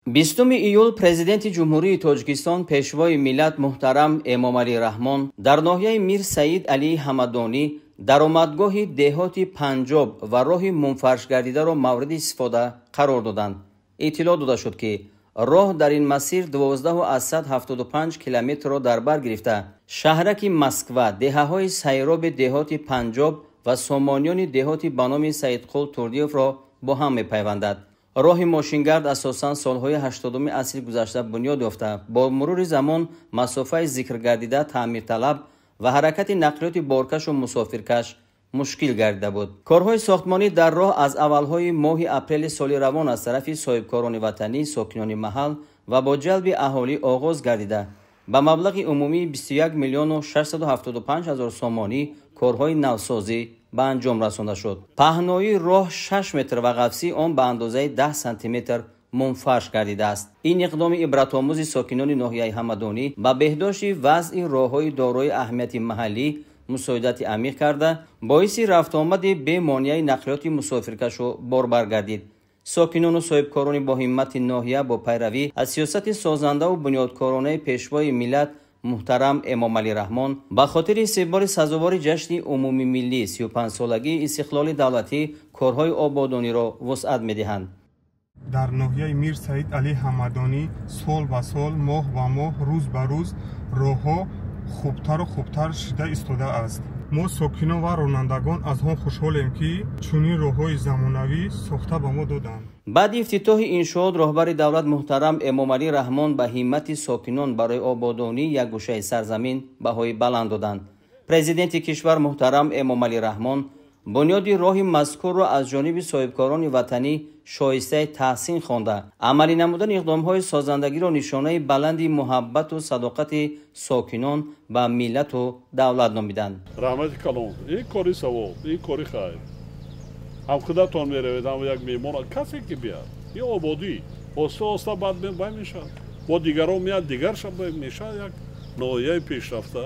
20 июл президенти ҷумҳурии Тоҷикистон пешвои миллат муҳтарам Эмомалӣ Раҳмон дар ноҳияи Мир Саид Алии Ҳамадонӣ даромадгоҳи деҳоти Панҷоб ва роҳи мунфаршгардидаро мавриди истифода қарор доданд. иттилоъ дода шуд, ки роҳ дар ин масир 12,175 километрро дар бар гирифта шаҳраки Москва, деҳаҳои сайроби деҳоти Панҷоб ва сомониёни деҳоти ба номи Саидқул Турдиевро бо ҳам мепайвандад. роҳи мошингард асосан солҳои 80-уми асри гузашта бунёд ёфта, бо мурури замон масофаи зикргардида таъмирталаб ва ҳаракати нақлиёти боркашу мусофиркаш мушкил гардида буд. корҳои сохтмонӣ дар роҳ аз аввалҳои моҳи апрели соли равон аз тарафи соҳибкорони ватанӣ, сокинони маҳал ва бо ҷалби аҳолӣ оғоз гардида ба маблағи умумии 21 миллиону 675 ҳазор сомонӣ корҳои навсозӣ ба анҷом расонда шуд. паҳноии роҳ 6 метр ва ғафсии он ба андозаи 10 сантиметр мунфарш гардидааст. ин иқдоми ибратомӯзи сокинони ноҳияи Ҳамадонӣ ба беҳдошти вазъи роҳҳои дорои аҳамияти маҳаллӣ мусоидати амиқ карда, боиси рафтуомади бемонеаи нақлиёти мусофиркашу борбар гардид. сокинону соҳибкорони боҳиммати ноҳия бо пайравӣ аз сиёсати созандаву бунёдкоронаи пешвои миллат муҳтарам Эмомалӣ Раҳмон ба хотири истиқболи сазовори ҷашни умумимиллии 35-солагии истиқлоли давлатӣ корҳои ободониро вусъат медиҳанд. дар ноҳияи Мир Саид Алии Ҳамадонӣ сол ба сол, моҳ ба моҳ, рӯз ба рӯз роҳҳо хубтару хубтар шида истодааст. мо сокинон ва ронандагон аз он хушҳолем, ки чунин роҳҳои замонавӣ сохта ба мо доданд. баъди ифтитоҳи иншоот роҳбари давлат муҳтарам Эмомалӣ Раҳмон ба ҳиммати сокинон барои ободонии як гӯшаи сарзамин баҳои баланд доданд. президенти кишвар муҳтарам Эмомалӣ Раҳмон бунёди роҳи мазкурро аз ҷониби соҳибкорони ватанӣ шоистаи таҳсин хонда, амалӣ намудани иқдомҳои созандагиро нишонаи баланди муҳаббату садоқати сокинон ба миллату давлат номиданд. раҳмати калон, ин кори савоб, ин кори хайр. ҳам худатон меравед, ҳам як меҳмон касе ки бияд, ин ободӣ оста оста бад мешавад, бо дигарон меяд, дигар мешавад як ноҳияи пешрафта.